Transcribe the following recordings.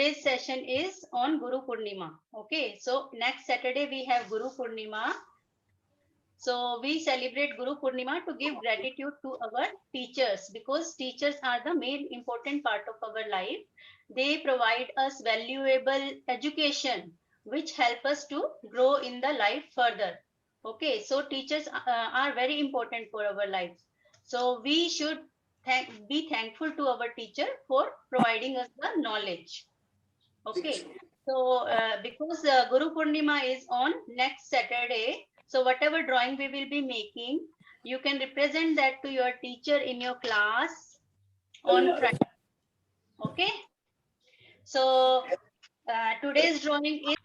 today's session is on Guru Purnima. Okay, so next Saturday we have Guru Purnima. So we celebrate Guru Purnima to give gratitude to our teachers, because teachers are the main important part of our life. They provide us valuable education which help us to grow in the life further. Okay, so teachers are very important for our lives. So we should be thankful to our teacher for providing us the knowledge. Okay, so because Guru Purnima is on next Saturday, so whatever drawing we will be making, you can represent that to your teacher in your class on Friday. Okay, so today's drawing is.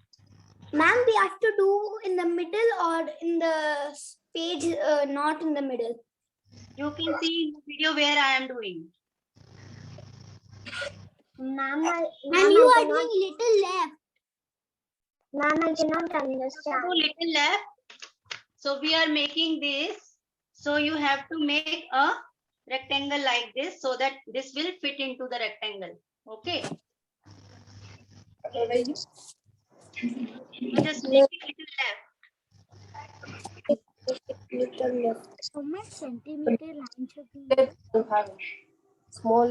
Ma'am, we have to do in the middle or in the page, not in the middle. You can see in the video where I am doing. Ma'am, you are doing little left. Ma'am, I cannot understand. Do little left. So we are making this. So you have to make a rectangle like this so that this will fit into the rectangle. Okay. You just make it little left. How much centimeter line should be? Small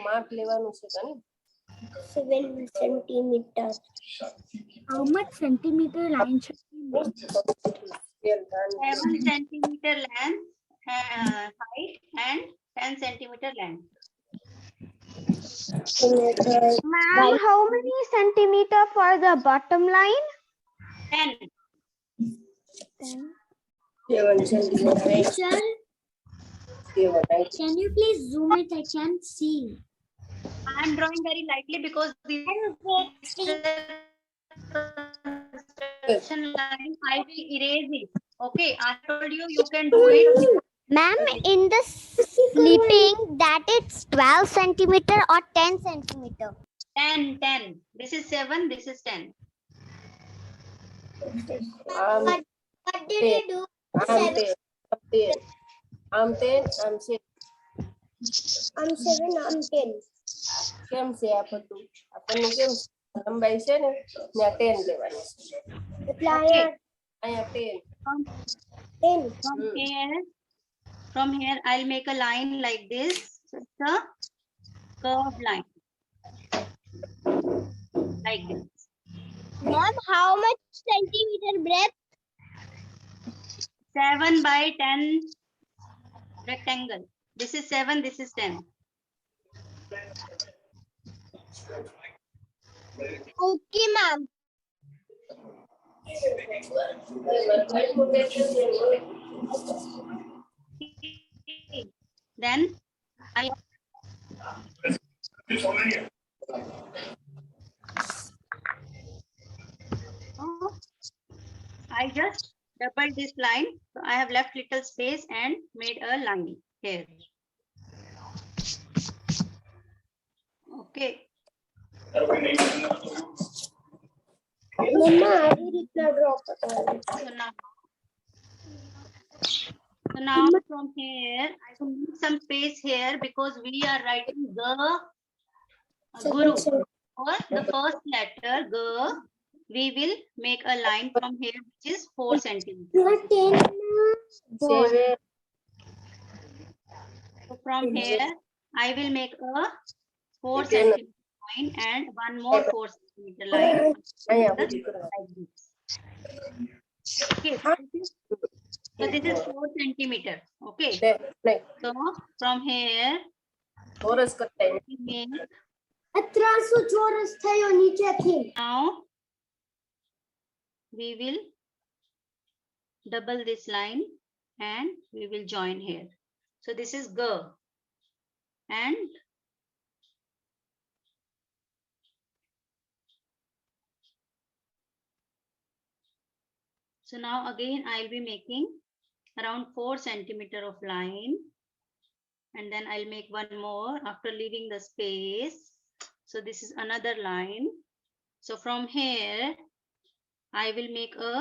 mark લેવાનું છે તને 7 centimeters. How much centimeter line should be? 7 centimeter length, height, and 10 centimeter length. Ma'am, how many centimeter for the bottom line? 10. 7 centimeter. Sir, can you please zoom it? I can't see. I am drawing very lightly because the construction line I will erase it. Okay, I told you you can do it. Ma'am, in the sleeping, that it's 12 centimeter or 10 centimeter. 10, 10. This is 7, this is 10. What did you do? I'm 10, I'm 6. I'm 7, I'm 10. કેમ છે આ બધું આપણને કેમ લંબાઈ છે ને ત્યાં 10 લેવાની છે Okay. અહીંયા 10 From here, I'll make a line like this. It's a curved line. Like this. Ma'am, how much centimeter breadth? 7 by 10 rectangle. This is 7, this is 10. Okay, ma'am. Then I just doubled this line. So I have left little space and made a line here. Okay. So now from here, I will leave some space here because we are writing the Guru. For the first letter, G, we will make a line from here, which is 4 centimeters. So from here, I will make a 4 centimeter line and one more 4 centimeter line. Like this. Okay. So this is 4 centimeter. Okay. So from here, ચોરસ કરતા we make. Now, Now we will double this line and we will join here. So this is G, and so now again I'll be making around 4 centimeter of line, and then I'll make one more after leaving the space. So this is another line. So from here, I will make a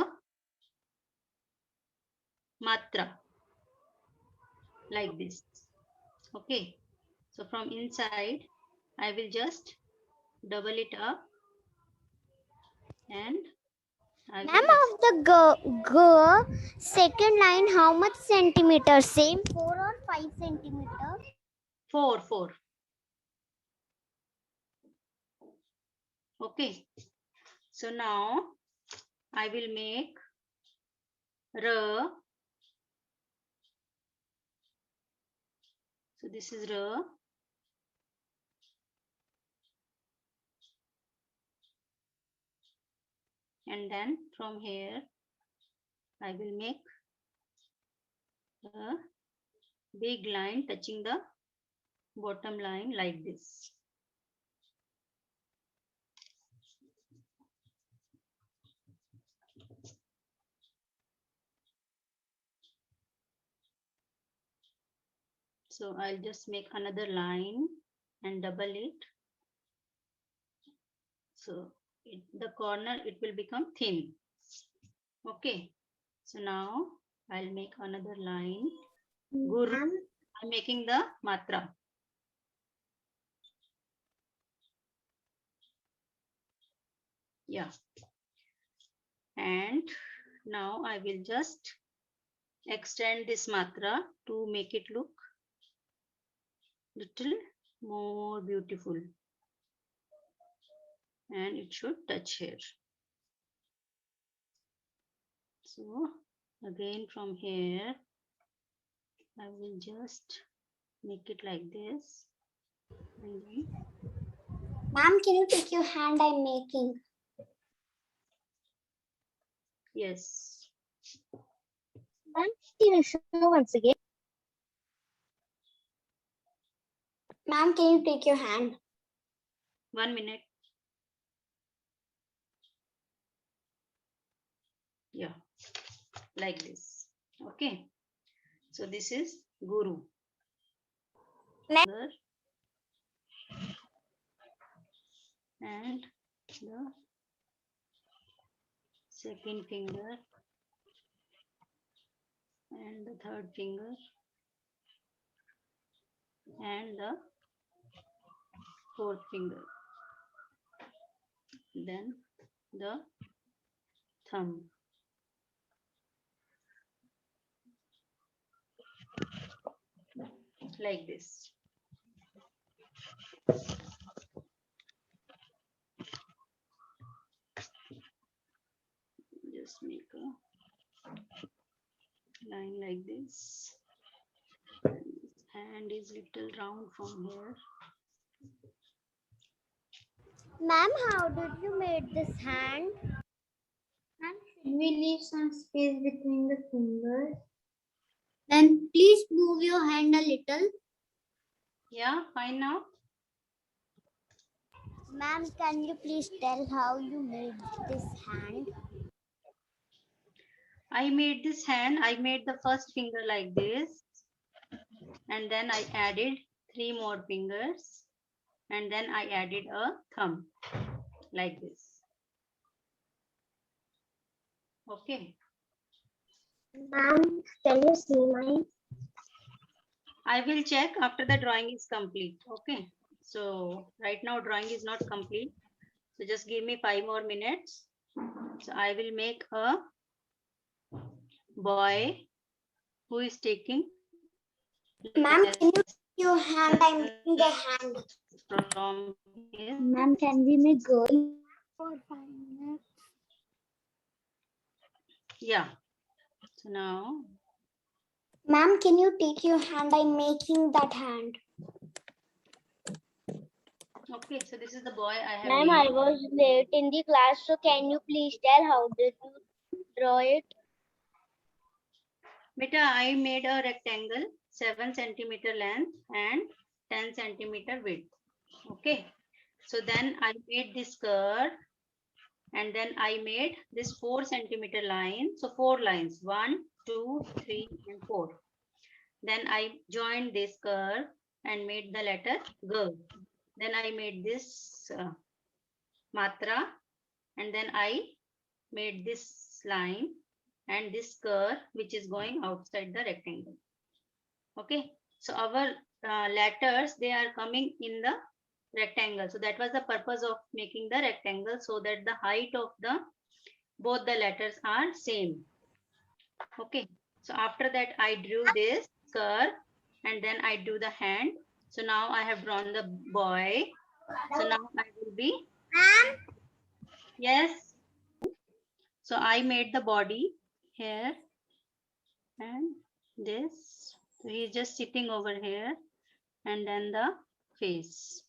matra like this. Okay. So from inside, I will just double it up, and I Ma'am, will of the second line, how much centimeter? Same 4 or 5 centimeter? 4. Okay. So now I will make R. So this is R. And then from here I will make a big line touching the bottom line like this. So I'll just make another line and double it. So the corner, it will become thin. Okay. So now I'll make another line. Guru. I'm making the matra. Yeah. And now I will just extend this matra to make it look little more beautiful. And it should touch here. So again from here, I will just make it like this. And then, Ma'am, can you take your hand? I'm making. yes. Ma'am, can you show once again? Ma'am, can you take your hand? 1 minute. Yeah, like this. Okay. So this is Guru. Next. Here. And the second finger and the third finger and the fourth finger, then the thumb. Like this. Just make a line like this. Hand is little round from here. Ma'am, how did you make this hand? Ma'am, should we leave some space between the fingers? Then please move your hand a little. Yeah, fine now. Ma'am, can you please tell how you made this hand? I made this hand. I made the first finger like this. And then I added 3 more fingers. And then I added a thumb like this. Okay. Ma'am, can you see mine? I will check after the drawing is complete. Okay. So right now drawing is not complete. So just give me 5 more minutes. So I will make a boy who is taking. Ma'am, can you take your hand? I'm making the hand. From his, Ma'am, can we make girl for 5 minutes? yeah. So now, Ma'am, can you take your hand? I'm making that hand. okay. So this is the boy I have Ma'am, made. I was late in the class, so can you please tell how did you draw it? Beta, I made a rectangle 7 centimeter length and 10 centimeter width. Okay. So then I made this curve and then I made this 4 centimeter line. So 4 lines, 1, 2, 3, and 4. Then I joined this curve and made the letter G. Then I made this matra and then I made this line and this curve which is going outside the rectangle. Okay, so our letters, they are coming in the rectangle. So that was the purpose of making the rectangle, so that the height of the both the letters are same. Okay. So after that I drew this curve and then I do the hand. So now I have drawn the boy. So now I will be, Ma'am, yes. So I made the body here and this. So he's just sitting over here and then the face.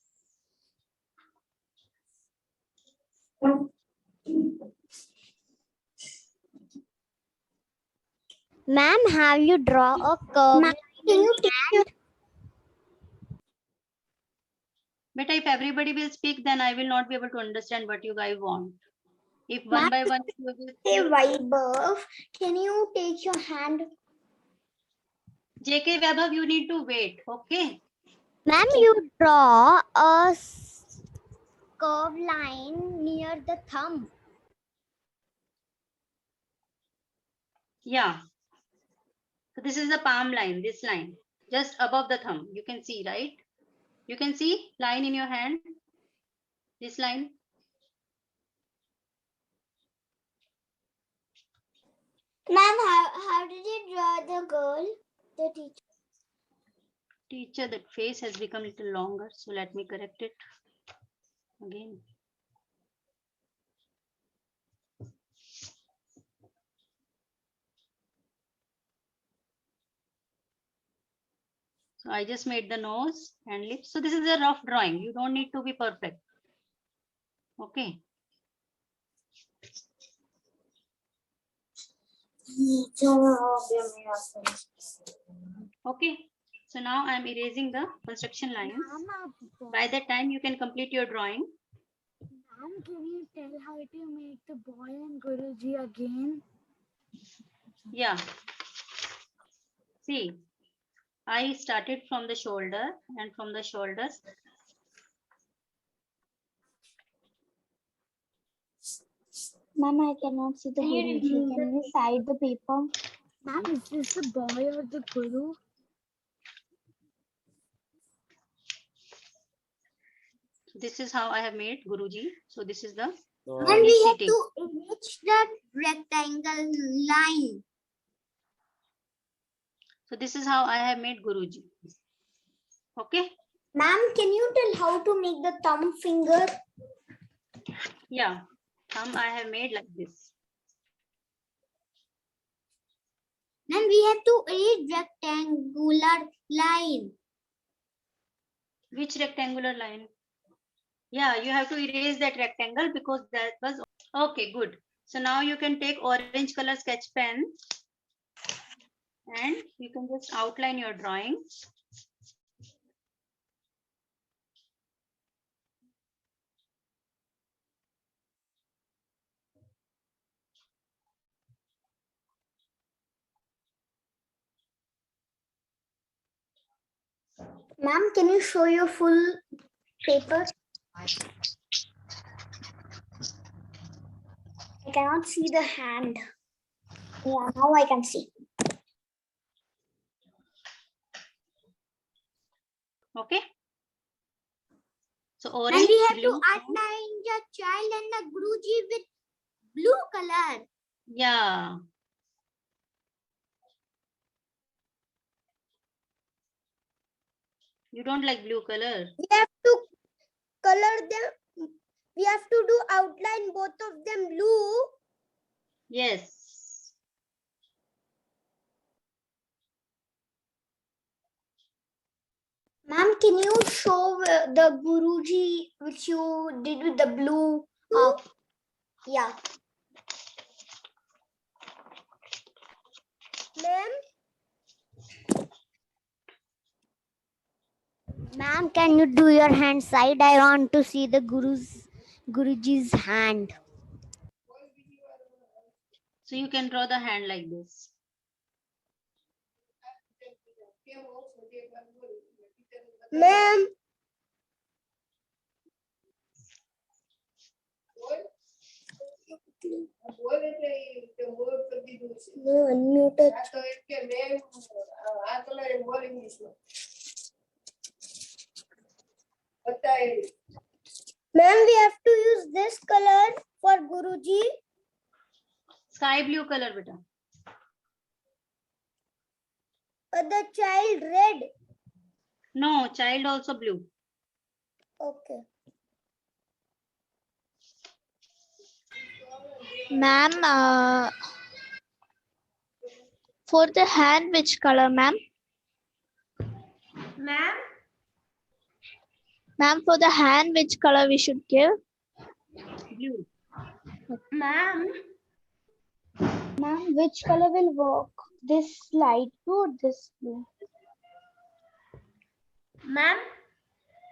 ma'am, have you draw a curve? Ma'am, can you take your But if everybody will speak, then I will not be able to understand what you guys want. If one by one you will Hey, speak, Vaibhav, can you take your hand? JK Vaibhav, you need to wait. Okay. Ma'am, you draw a curved line near the thumb. Yeah. So this is the palm line, this line, just above the thumb. You can see, right? You can see line in your hand, this line. Ma'am, how did you draw the girl? The teacher. Teacher, that face has become a little longer. So let me correct it again. So I just made the nose and lips. So this is a rough drawing. You don't need to be perfect. Okay. Okay. So now I'm erasing the construction lines. By that time, you can complete your drawing. Ma'am, can you tell how to make the boy and Guruji again? Yeah. See, I started from the shoulder and from the shoulders. Ma'am, I cannot see the Guruji. Can you side the paper? Ma'am, is this the boy or the Guru? This is how I have made Guruji. So this is the And we have sitting. to image that rectangle line. So this is how I have made Guruji. Okay. Ma'am, can you tell how to make the thumb finger? Yeah. Thumb I have made like this. Then we have to erase rectangular line. Which rectangular line? Yeah, you have to erase that rectangle because that was okay. Good. So now you can take orange color sketch pen and you can just outline your drawing. Ma'am, can you show your full paper? I cannot see the hand. Yeah, now I can see. Okay. So And orange, we have blue. to outline the child and the Guruji with blue color. Yeah. You don't like blue color. We have to color them. We have to do outline both of them blue. Yes. Ma'am, can you show the Guruji which you did with the blue? Yeah. Ma'am, can you do your hand side? I want to see the Guruji's hand. So you can draw the hand like this. Ma'am. No, unmuted. Ma'am, we have to use this color for Guruji. Sky blue color, beta. The child red. No, child also blue. Okay. Ma'am, for the hand, which color, ma'am? Ma'am, Ma'am, for the hand, which color we should give? Blue. ma'am, Ma'am, which color will work? This light blue or this blue? ma'am,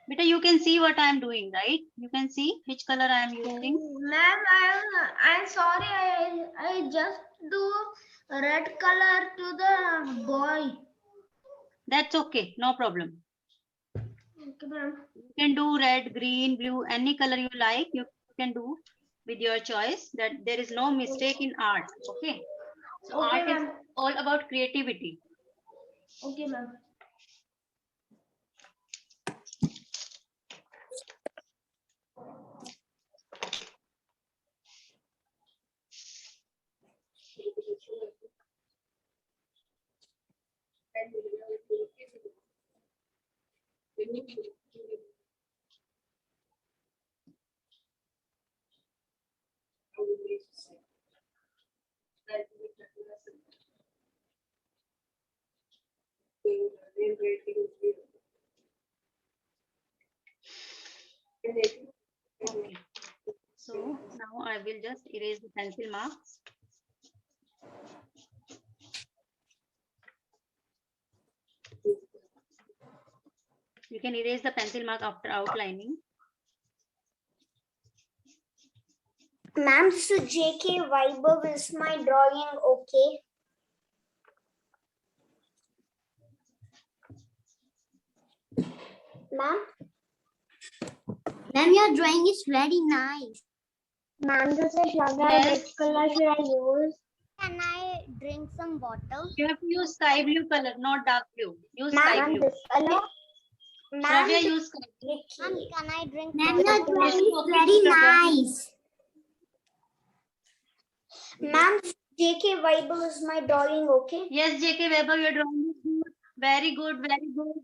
Beta, you can see what I am doing, right? You can see which color I am using. ma'am, I'm sorry. I just do red color to the boy. That's okay, no problem. Okay, ma'am. You can do red, green, blue, any color you like. You can do with your choice. That there is no mistake in art. Okay. So Okay, art is ma'am. all about creativity. Okay, ma'am. Okay. So now I will just erase the pencil marks. You can erase the pencil mark after outlining. Ma'am, so JK Viber is my drawing okay? Ma'am? Ma'am, your drawing is very nice. Ma'am, this is Shraddha. Yes. Which color should I use? Can I drink some water? You have to use sky blue color, not dark blue. Use Ma'am, sky blue. this color? Ma'am, Shravya, use sky blue. ma'am, can I drink Ma'am, water? your drawing is Okay, very Shravya. nice. Ma'am, JK Viber is my drawing okay? Yes, JK Weber, your drawing is good. Very good, very good.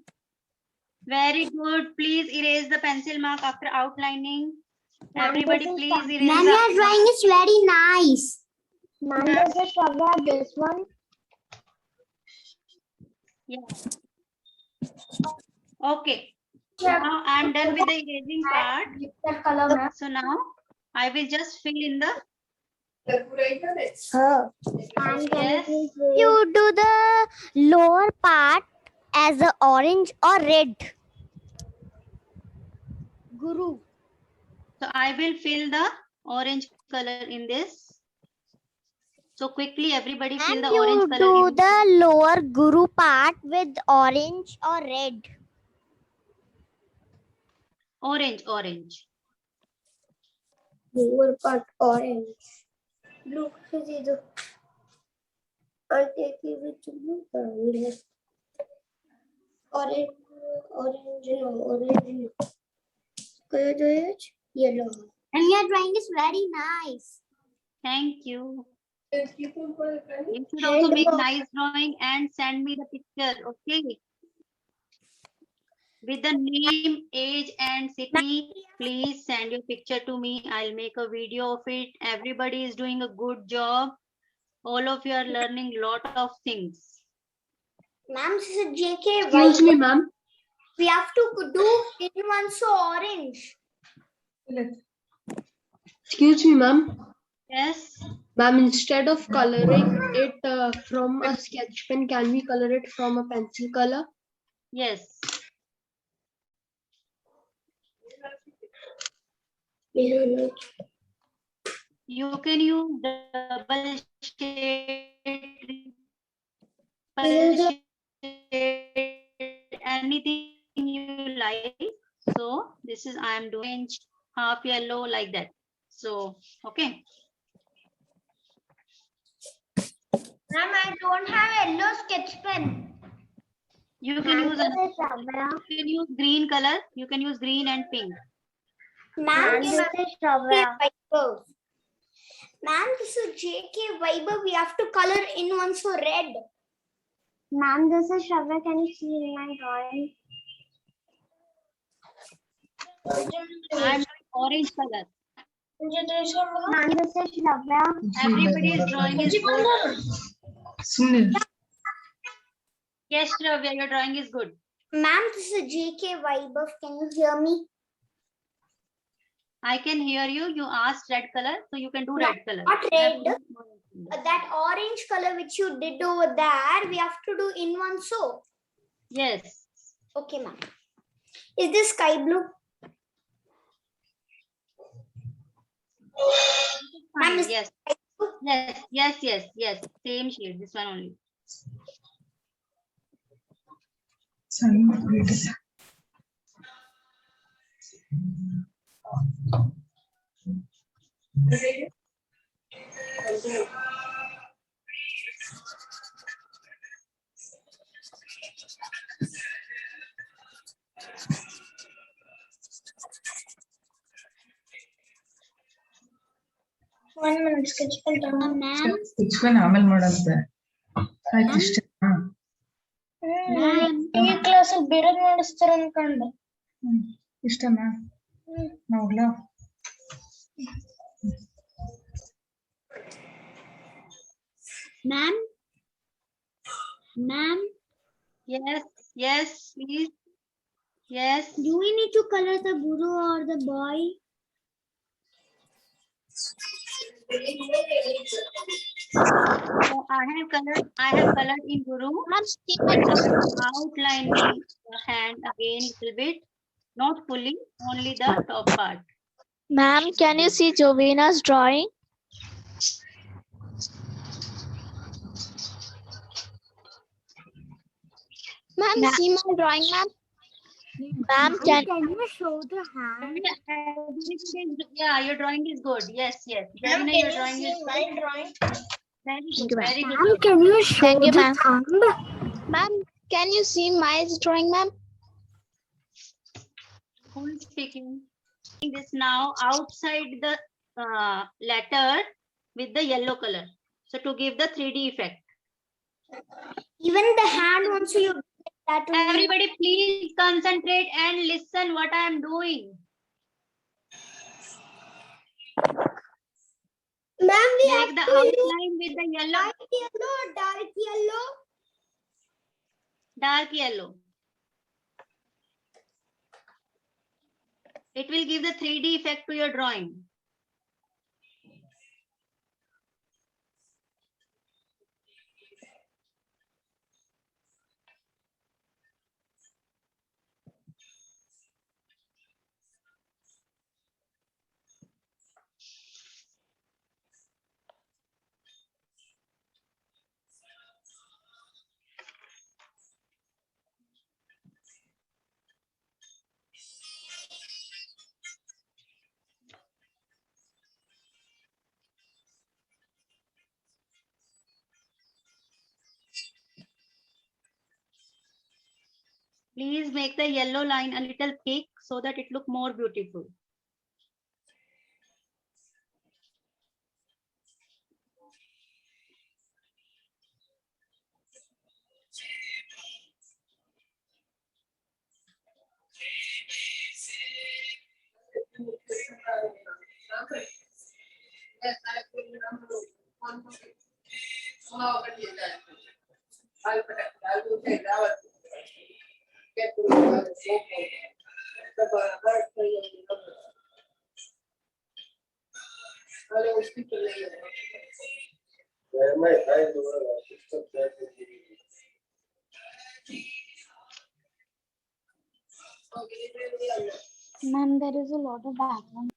Very good. Please erase the pencil mark after outlining. Ma'am, Everybody, this is please the- erase Ma'am, the your drawing is very nice. Ma'am, this is Shraddha. This one. Okay. Now I'm done with the erasing part. That color, ma'am. So now I will just fill in the Ma'am, can Yes. please You do the lower part as a orange or red. Guru. So I will fill the orange color in this. So quickly everybody fill And the you orange color do in the lower guru part with orange or red. orange. lower part orange. Blue is either. I'll take you with blue. Orange, orange. Orange, yellow. And your drawing is very nice. Thank you. You should also And make the- nice drawing and send me the picture, okay? With the name, age and city, please send your picture to me. I'll make a video of it. Everybody is doing a good job. All of you are learning lot of things. Ma'am, this is JK. Excuse me, ma'am. We have to do green one so orange. Excuse me, ma'am. Yes, Ma'am, instead of coloring it from a sketch pen, can we color it from a pencil color? yes. You can use double shade, triple shade, anything you like. So this is I am doing half yellow like that. So okay. Ma'am, I don't have yellow sketch pen. You can use This is Shravya. green color. You can use green and pink. Ma'am, this is Shravya. Ma'am, this is JK Viber. We have to color in ones for red. Ma'am, this is Shravya. Can you see in my drawing? I'm doing orange color. Ma'am, this is Shravya. Everybody's drawing is good. Sunil. Yes, Shravya, your drawing is good. Ma'am, this is JK Viber. Can you hear me? I can hear you. You asked red color, so you can do red color. Not red. That orange color which you did over there, we have to do in one so. Yes. Okay, ma'am. Is this sky blue? Fine. Ma'am, is Yes. Yes. Same shade. This one only. One minute, sketch pen. Ma'am, sketch ಆಮೇಲೆ ಮಾಡಂತೆ ಆಯ್ತು ಇಷ್ಟೇ. ma'am. ಈ class ಬೇರೆ ಮಾಡಿಸ್ತಾರ ಅನ್ಕೊಂಡೆ. ಇಷ್ಟನಾ ನೋಡ್ಲಾ? Ma'am. Ma'am, Yes, please. Yes. do we need to color the guru or the boy? So I have colored in Guru. Outlining the hand again little bit. Not fully, only the top part. Ma'am, can you see Jovina's drawing? Ma'am, see my drawing, ma'am. Ma'am, can you show the hand? Yeah, your drawing is good. Yes. Javina, your drawing is my drawing? very Thank good. you, ma'am. Very Ma'am, good. can you show Thank you, the ma'am. thumb? Ma'am, can you see my drawing, ma'am? Who is speaking? This now outside the letter with the yellow color. So to give the 3D effect. Even the hand also you did that only. Everybody please concentrate and listen what I am doing. Ma'am, we have Make the to use outline with the yellow, light yellow, dark yellow. dark yellow. It will give the 3D effect to your drawing. Please make the yellow line a little thick so that it look more beautiful. Ma'am, there is a lot of background.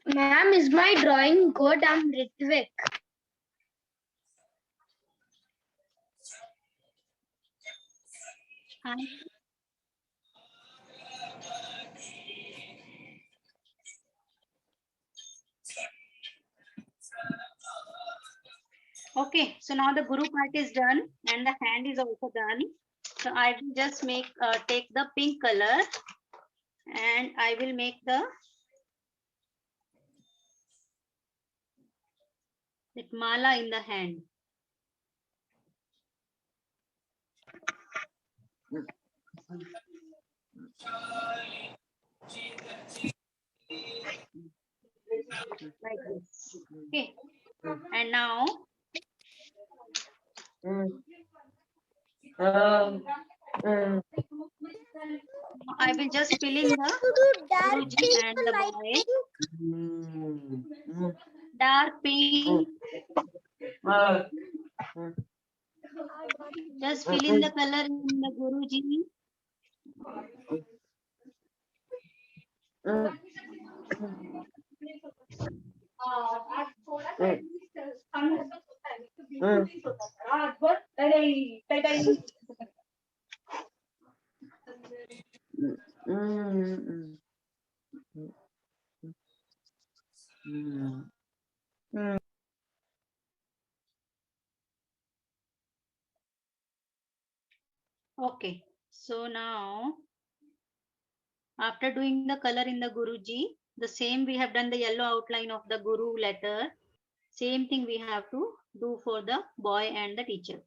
Ma'am, is my drawing good? I'm Ritvik. Okay, so now the Guru part is done and the hand is also done. So I will just take the pink color and I will make the mala in the hand. Like this. Okay. And now I will just fill in the Guruji and the boy. Dark pink. Just fill in the color in the Guruji. Okay. So now after doing the color in the Guruji, the same we have done the yellow outline of the Guru letter. Same thing we have to do for the boy and the teacher.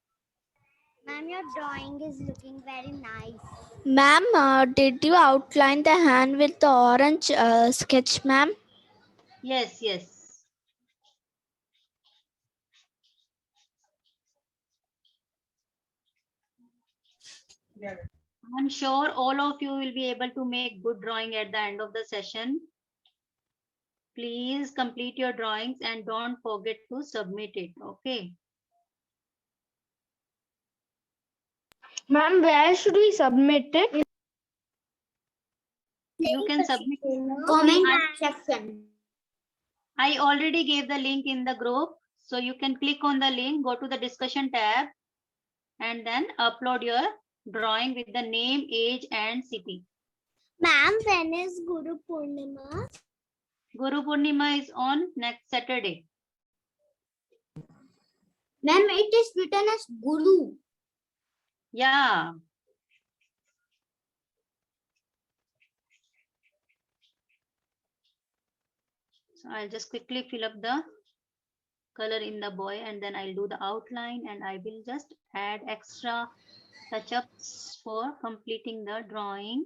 Ma'am, your drawing is looking very nice. Ma'am, did you outline the hand with the orange sketch, ma'am? Yes, yes. I'm sure all of you will be able to make good drawing at the end of the session. Please complete your drawings and don't forget to submit it. Okay. Ma'am, where should we submit it? You can submit. Comment section. I already gave the link in the group. So you can click on the link, go to the discussion tab, and then upload your drawing with the name, age, and city. Ma'am, when is Guru Purnima? Guru Purnima is on next Saturday. Ma'am, it is written as Guru. Yeah. So I'll just quickly fill up the color in the boy and then I'll do the outline and I will just add extra touch-ups for completing the drawing.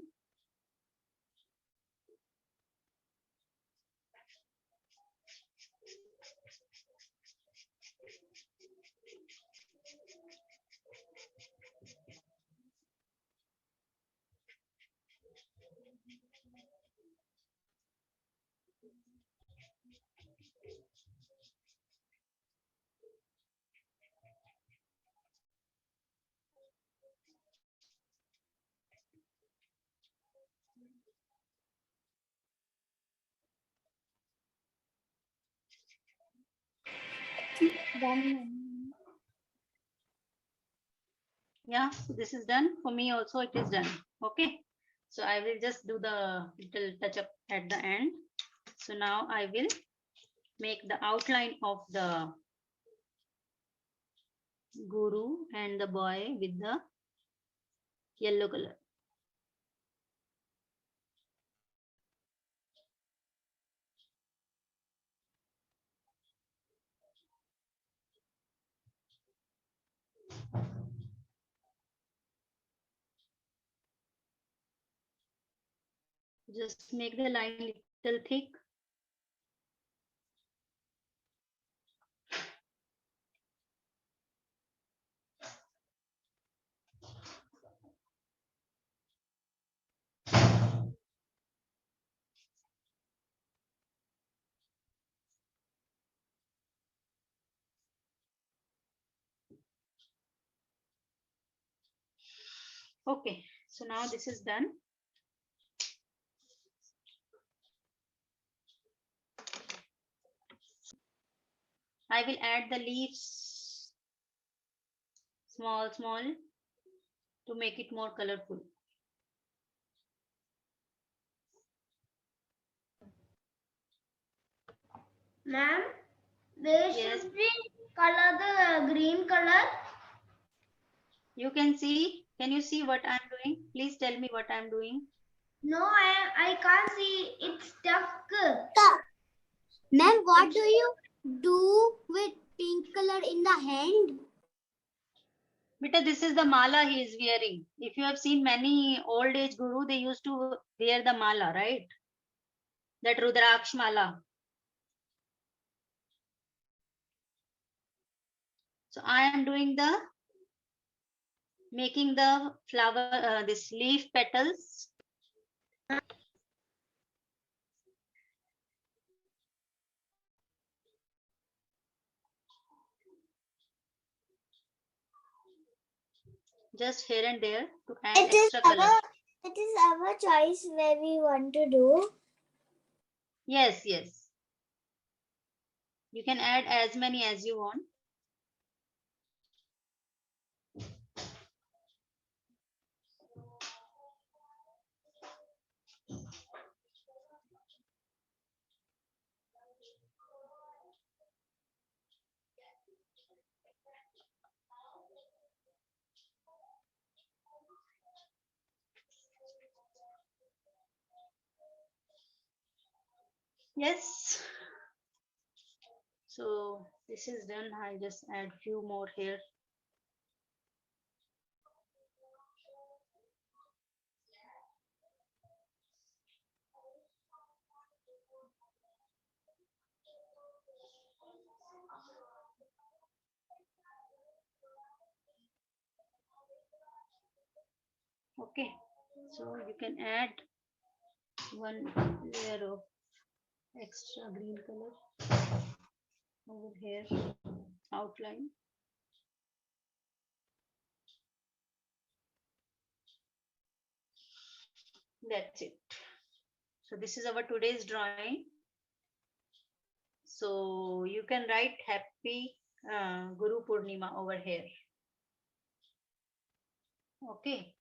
Yeah, so this is done. For me also it is done. Okay. So I will just do the little touch up at the end. So now I will make the outline of the Guru and the boy with the yellow color. Just make the line little thick. Okay, so now this is done. I will add the leaves small to make it more colorful. Ma'am, where Yes. should we color, the green color. You can see. Can you see what I'm doing? Please tell me what I'm doing. No, I can't see. It's stuck. Ma'am, what do you do with pink color in the hand? Beta, this is the mala he is wearing. If you have seen many old age guru, they used to wear the mala, right? That Rudraksh mala. So I am doing the making the flower, this leaf petals. Just here and there to add extra color. It is our choice where we want to do. Yes, yes. You can add as many as you want. Yes. So this is done. I just add few more here. Okay. So you can add one layer of extra green color over here, outline. That's it. So this is our today's drawing. So you can write happy Guru Purnima over here. Okay.